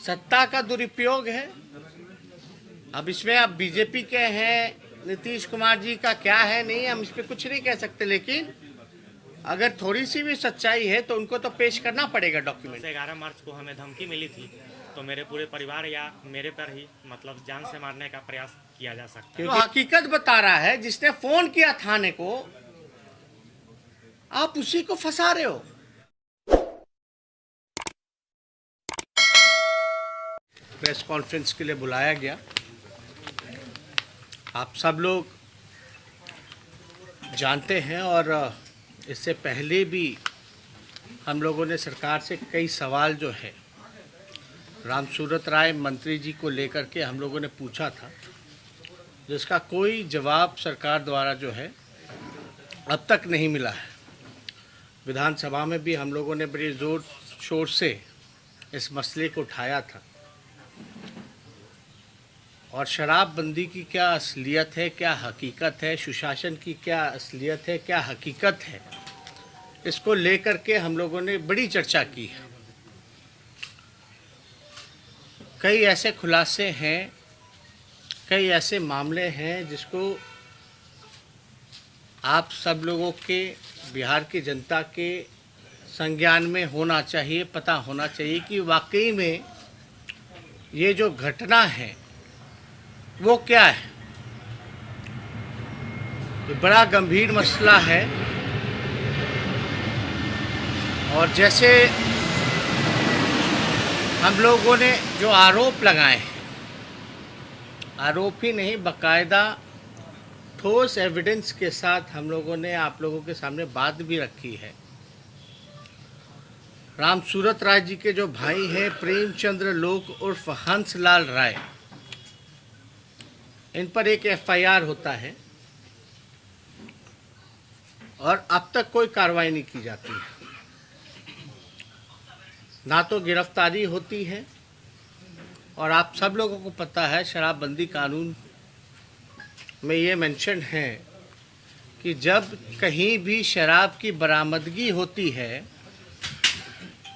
सत्ता का दुरुपयोग है। अब इसमें आप बीजेपी के हैं, नीतीश कुमार जी का क्या है, नहीं, हम इस पर कुछ नहीं कह सकते, लेकिन अगर थोड़ी सी भी सच्चाई है तो उनको तो पेश करना पड़ेगा डॉक्यूमेंट। 11 मार्च को हमें धमकी मिली थी, तो मेरे पूरे परिवार या मेरे पर ही मतलब जान से मारने का प्रयास किया जा सकता है। तो हकीकत बता रहा है, जिसने फोन किया थाने को, आप उसी को फंसा रहे हो। प्रेस कॉन्फ्रेंस के लिए बुलाया गया। आप सब लोग जानते हैं और इससे पहले भी हम लोगों ने सरकार से कई सवाल जो है रामसूरत राय मंत्री जी को लेकर के हम लोगों ने पूछा था, जिसका कोई जवाब सरकार द्वारा जो है अब तक नहीं मिला है। विधानसभा में भी हम लोगों ने बड़े ज़ोर शोर से इस मसले को उठाया था और शराबबंदी की क्या असलियत है, क्या हकीकत है, सुशासन की क्या असलियत है, क्या हकीकत है, इसको लेकर के हम लोगों ने बड़ी चर्चा की है। कई ऐसे खुलासे हैं, कई ऐसे मामले हैं जिसको आप सब लोगों के, बिहार की जनता के संज्ञान में होना चाहिए, पता होना चाहिए कि वाकई में ये जो घटना है वो क्या है। ये बड़ा गंभीर मसला है और जैसे हम लोगों ने जो आरोप लगाए हैं, आरोप ही नहीं, बाकायदा ठोस एविडेंस के साथ हम लोगों ने आप लोगों के सामने बात भी रखी है। रामसूरत राय जी के जो भाई हैं प्रेमचंद्र लोक उर्फ हंसलाल राय, इन पर एक एफआईआर होता है और अब तक कोई कार्रवाई नहीं की जाती है। ना तो गिरफ्तारी होती है और आप सब लोगों को पता है शराबबंदी कानून में ये मेंशन है कि जब कहीं भी शराब की बरामदगी होती है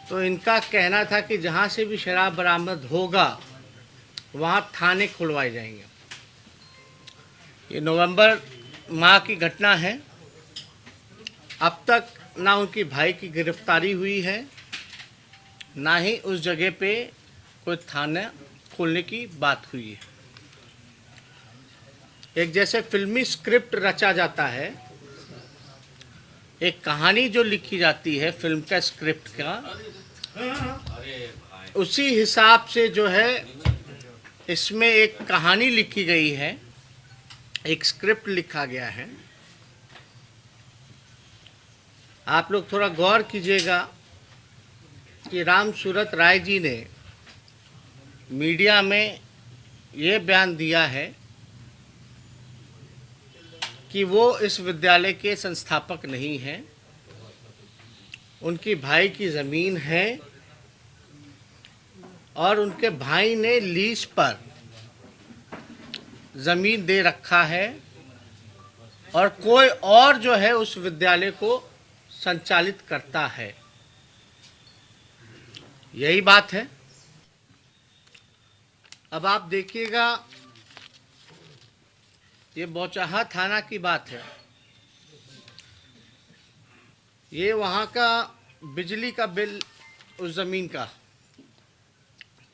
तो इनका कहना था कि जहाँ से भी शराब बरामद होगा वहाँ थाने खुलवाए जाएंगे। ये नवंबर माह की घटना है। अब तक ना उनकी भाई की गिरफ्तारी हुई है, ना ही उस जगह पे कोई थाना खोलने की बात हुई है। एक जैसे फिल्मी स्क्रिप्ट रचा जाता है, एक कहानी जो लिखी जाती है फिल्म का स्क्रिप्ट का, उसी हिसाब से जो है इसमें एक कहानी लिखी गई है, एक स्क्रिप्ट लिखा गया है। आप लोग थोड़ा गौर कीजिएगा कि रामसूरत राय जी ने मीडिया में ये बयान दिया है कि वो इस विद्यालय के संस्थापक नहीं हैं, उनकी भाई की ज़मीन है और उनके भाई ने लीज पर ज़मीन दे रखा है और कोई और जो है उस विद्यालय को संचालित करता है। यही बात है। अब आप देखिएगा, ये बौचाहा थाना की बात है। ये वहाँ का बिजली का बिल, उस ज़मीन का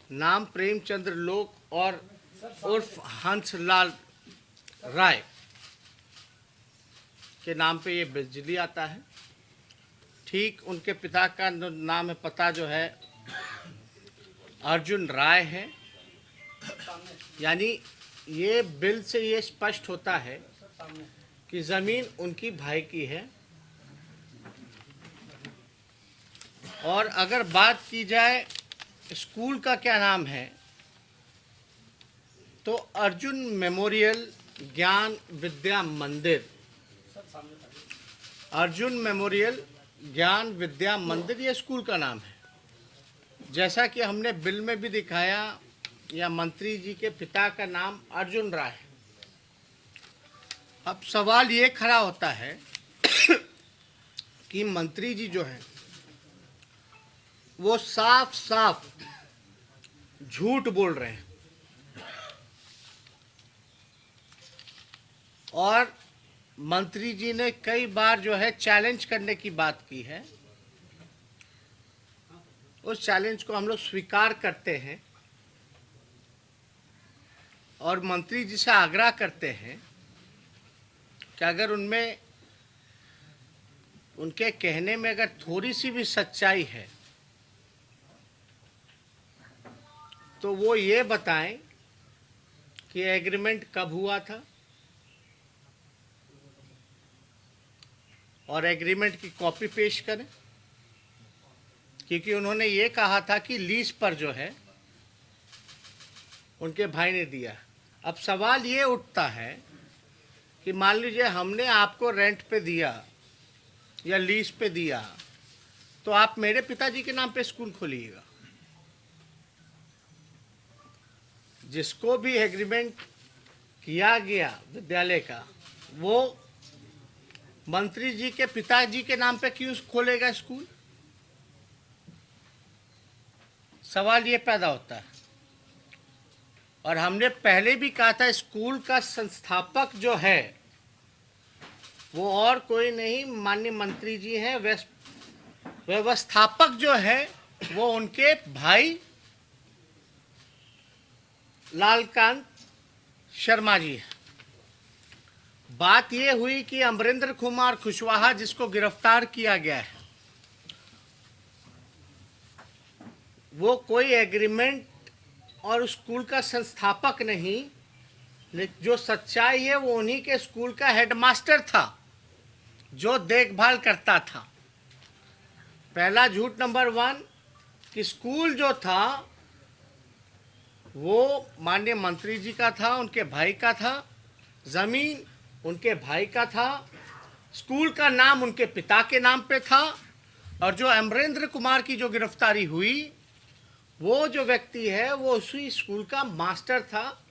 नाम प्रेमचंद्र लोक और उर्फ हंसलाल राय के नाम पे ये बिजली आता है। ठीक उनके पिता का नाम है, पता जो है अर्जुन राय है। यानी ये बिल से ये स्पष्ट होता है कि ज़मीन उनकी भाई की है। और अगर बात की जाए स्कूल का क्या नाम है, तो अर्जुन मेमोरियल ज्ञान विद्या मंदिर, अर्जुन मेमोरियल ज्ञान विद्या मंदिर ये स्कूल का नाम है। जैसा कि हमने बिल में भी दिखाया, या मंत्री जी के पिता का नाम अर्जुन राय है। अब सवाल ये खड़ा होता है कि मंत्री जी जो है वो साफ साफ झूठ बोल रहे हैं और मंत्री जी ने कई बार जो है चैलेंज करने की बात की है। उस चैलेंज को हम लोग स्वीकार करते हैं और मंत्री जी से आग्रह करते हैं कि अगर उनमें उनके कहने में अगर थोड़ी सी भी सच्चाई है तो वो ये बताएं कि एग्रीमेंट कब हुआ था और एग्रीमेंट की कॉपी पेश करें, क्योंकि उन्होंने ये कहा था कि लीज पर जो है उनके भाई ने दिया। अब सवाल ये उठता है कि मान लीजिए हमने आपको रेंट पे दिया या लीज पे दिया तो आप मेरे पिताजी के नाम पे स्कूल खोलिएगा। जिसको भी एग्रीमेंट किया गया विद्यालय का वो मंत्री जी के पिताजी के नाम पे क्यों खोलेगा स्कूल? सवाल ये पैदा होता है। और हमने पहले भी कहा था स्कूल का संस्थापक जो है वो और कोई नहीं माननीय मंत्री जी हैं। व्यवस्थापक जो है वो उनके भाई लालकांत शर्मा जी है। बात ये हुई कि अमरेंद्र कुमार कुशवाहा जिसको गिरफ्तार किया गया है वो कोई एग्रीमेंट और स्कूल का संस्थापक नहीं, लेकिन जो सच्चाई है वो उन्हीं के स्कूल का हेडमास्टर था जो देखभाल करता था। पहला झूठ नंबर 1 कि स्कूल जो था वो माननीय मंत्री जी का था, उनके भाई का था, जमीन उनके भाई का था, स्कूल का नाम उनके पिता के नाम पे था और जो अमरेंद्र कुमार की जो गिरफ्तारी हुई वो जो व्यक्ति है वो उसी स्कूल का मास्टर था।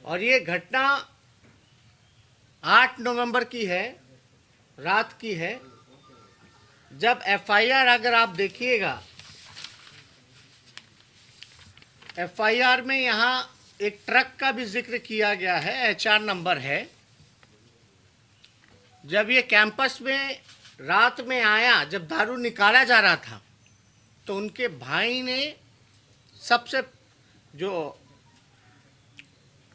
और ये घटना 8 नवंबर की है, रात की है, जब एफआईआर अगर आप देखिएगा एफआईआर में यहाँ एक ट्रक का भी जिक्र किया गया है, एचआर नंबर है। जब ये कैंपस में रात में आया, जब दारू निकाला जा रहा था तो उनके भाई ने सबसे जो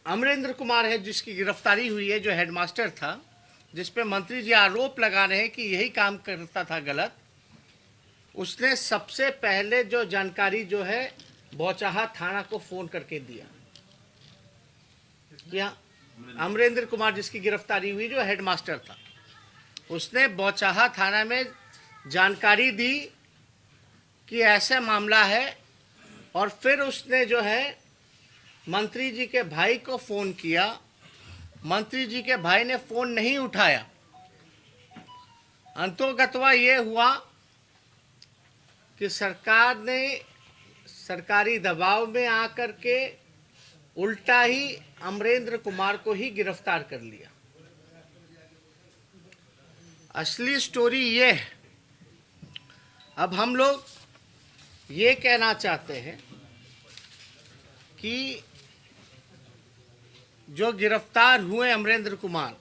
अमरेंद्र कुमार है जिसकी गिरफ्तारी हुई है, जो हेडमास्टर था, जिस पे मंत्री जी आरोप लगा रहे हैं कि यही काम करता था गलत, उसने सबसे पहले जो जानकारी जो है बौचाहा थाना को फोन करके दिया। क्या अमरेंद्र कुमार जिसकी गिरफ्तारी हुई जो हेडमास्टर था, उसने बौचाहा थाना में जानकारी दी कि ऐसा मामला है और फिर उसने जो है मंत्री जी के भाई को फ़ोन किया। मंत्री जी के भाई ने फ़ोन नहीं उठाया। अंतोगत्वा ये हुआ कि सरकार ने सरकारी दबाव में आकर के उल्टा ही अमरेंद्र कुमार को ही गिरफ्तार कर लिया। असली स्टोरी ये है। अब हम लोग ये कहना चाहते हैं कि जो गिरफ्तार हुए अमरेंद्र कुमार,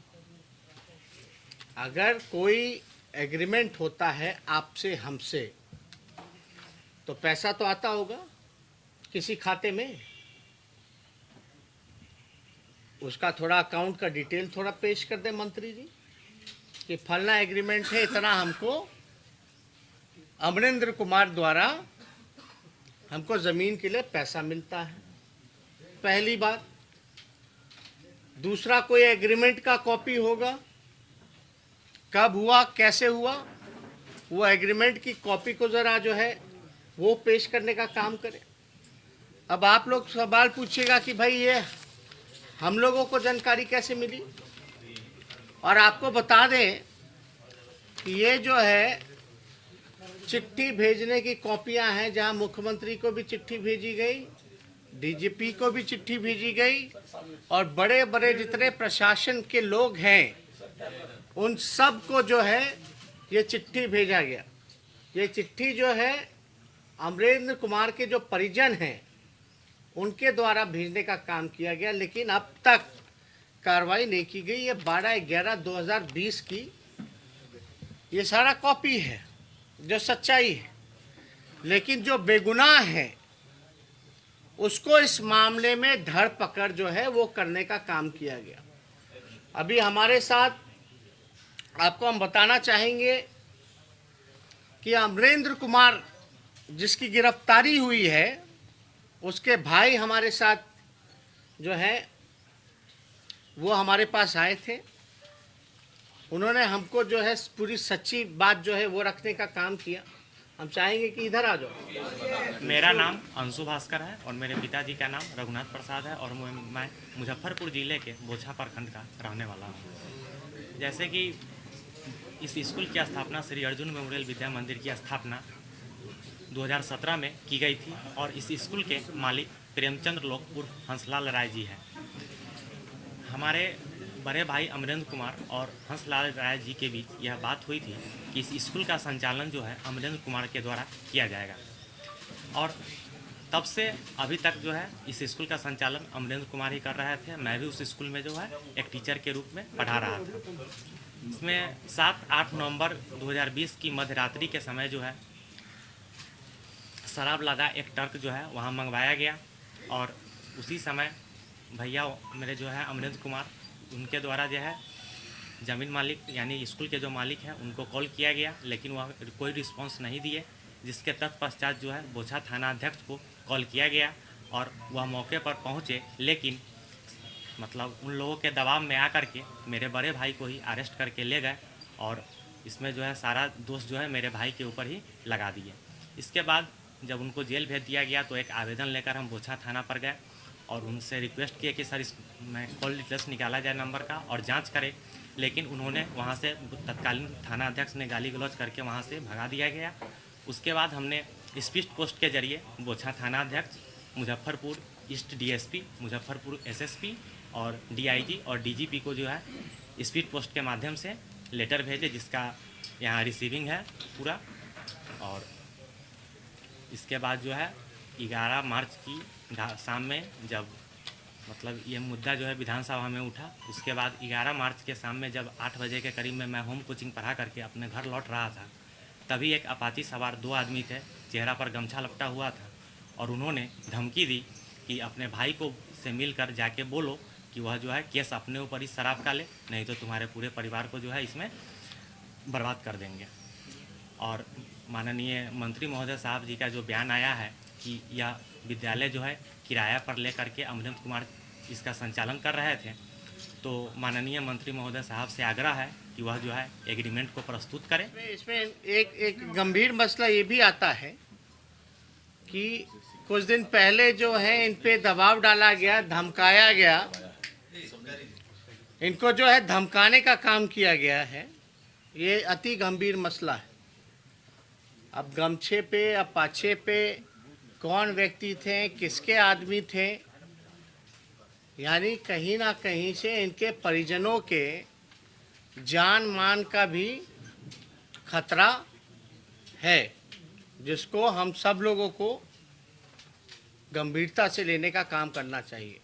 अगर कोई एग्रीमेंट होता है आपसे हमसे तो पैसा तो आता होगा किसी खाते में, उसका थोड़ा अकाउंट का डिटेल थोड़ा पेश कर दे मंत्री जी कि फलना एग्रीमेंट है, इतना हमको अमरेंद्र कुमार द्वारा हमको ज़मीन के लिए पैसा मिलता है। पहली बात। दूसरा, कोई एग्रीमेंट का कॉपी होगा, कब हुआ कैसे हुआ, वो एग्रीमेंट की कॉपी को ज़रा जो है वो पेश करने का काम करें। अब आप लोग सवाल पूछिएगा कि भाई ये हम लोगों को जानकारी कैसे मिली। और आपको बता दें कि ये जो है चिट्ठी भेजने की कॉपियां हैं, जहां मुख्यमंत्री को भी चिट्ठी भेजी गई, डीजीपी को भी चिट्ठी भेजी गई और बड़े बड़े जितने प्रशासन के लोग हैं उन सब को जो है ये चिट्ठी भेजा गया। ये चिट्ठी जो है अमरेंद्र कुमार के जो परिजन हैं उनके द्वारा भेजने का काम किया गया, लेकिन अब तक कार्रवाई नहीं की गई। ये 12/11/2020 की ये सारा कॉपी है जो सच्चाई है, लेकिन जो बेगुनाह है उसको इस मामले में धर पकड़ जो है वो करने का काम किया गया। अभी हमारे साथ आपको हम बताना चाहेंगे कि अमरेंद्र कुमार जिसकी गिरफ्तारी हुई है उसके भाई हमारे साथ जो है वो हमारे पास आए थे। उन्होंने हमको जो है पूरी सच्ची बात जो है वो रखने का काम किया। हम चाहेंगे कि इधर आ जाओ। मेरा नाम अंशु भास्कर है और मेरे पिताजी का नाम रघुनाथ प्रसाद है और मैं मुजफ्फरपुर ज़िले के बोछा प्रखंड का रहने वाला हूँ। जैसे कि इस स्कूल की स्थापना श्री अर्जुन मेमोरियल विद्या मंदिर की स्थापना 2017 में की गई थी और इस स्कूल के मालिक प्रेमचंद्र लोक उर्फ हंसलाल राय जी हैं। हमारे बड़े भाई अमरेंद्र कुमार और हंसलाल राय जी के बीच यह बात हुई थी कि इस स्कूल का संचालन जो है अमरेंद्र कुमार के द्वारा किया जाएगा और तब से अभी तक जो है इस स्कूल का संचालन अमरेंद्र कुमार ही कर रहे थे। मैं भी उस स्कूल में जो है एक टीचर के रूप में पढ़ा रहा था। इसमें 7-8 नवंबर 2020 की मध्यरात्रि के समय जो है शराब लदा एक ट्रक जो है वहाँ मंगवाया गया और उसी समय भैया मेरे जो है अमरेंद्र कुमार उनके द्वारा जो है ज़मीन मालिक यानी स्कूल के जो मालिक हैं उनको कॉल किया गया, लेकिन वह कोई रिस्पांस नहीं दिए, जिसके तत्पश्चात जो है बोछा थाना अध्यक्ष को कॉल किया गया और वह मौके पर पहुंचे, लेकिन मतलब उन लोगों के दबाव में आकर के मेरे बड़े भाई को ही अरेस्ट करके ले गए और इसमें जो है सारा दोष जो है मेरे भाई के ऊपर ही लगा दिए। इसके बाद जब उनको जेल भेज दिया गया तो एक आवेदन लेकर हम बोछा थाना पर गए और उनसे रिक्वेस्ट किए कि सर मैं कॉल डिटेल्स निकाला जाए नंबर का और जांच करें, लेकिन उन्होंने वहां से तत्कालीन थाना अध्यक्ष ने गाली गलौज करके वहां से भगा दिया गया। उसके बाद हमने स्पीड पोस्ट के जरिए बोछा थाना अध्यक्ष, Muzaffarpur east DSP, Muzaffarpur SSP और डीआईजी और डीजीपी को जो है स्पीड पोस्ट के माध्यम से लेटर भेजे, जिसका यहाँ रिसीविंग है पूरा। और इसके बाद जो है 11 मार्च की शाम में जब मतलब ये मुद्दा जो है विधानसभा में उठा, उसके बाद 11 मार्च के शाम में जब 8 बजे के करीब में मैं होम कोचिंग पढ़ा करके अपने घर लौट रहा था, तभी एक अपाची सवार 2 आदमी थे, चेहरा पर गमछा लपटा हुआ था और उन्होंने धमकी दी कि अपने भाई को से मिलकर जाके बोलो कि वह जो है केस अपने ऊपर ही शराब का ले, नहीं तो तुम्हारे पूरे परिवार को जो है इसमें बर्बाद कर देंगे। और माननीय मंत्री महोदय साहब जी का जो बयान आया है कि यह विद्यालय जो है किराया पर ले करके अमरेंद्र कुमार इसका संचालन कर रहे थे, तो माननीय मंत्री महोदय साहब से आग्रह है कि वह जो है एग्रीमेंट को प्रस्तुत करें। इसमें एक गंभीर मसला ये भी आता है कि कुछ दिन पहले जो है इन पे दबाव डाला गया, धमकाया गया, इनको जो है धमकाने का काम किया गया है। ये अति गंभीर मसला है। अब गमछे पे, अब पाछे पे कौन व्यक्ति थे, किसके आदमी थे, यानी कहीं ना कहीं से इनके परिजनों के जान मान का भी खतरा है, जिसको हम सब लोगों को गंभीरता से लेने का काम करना चाहिए।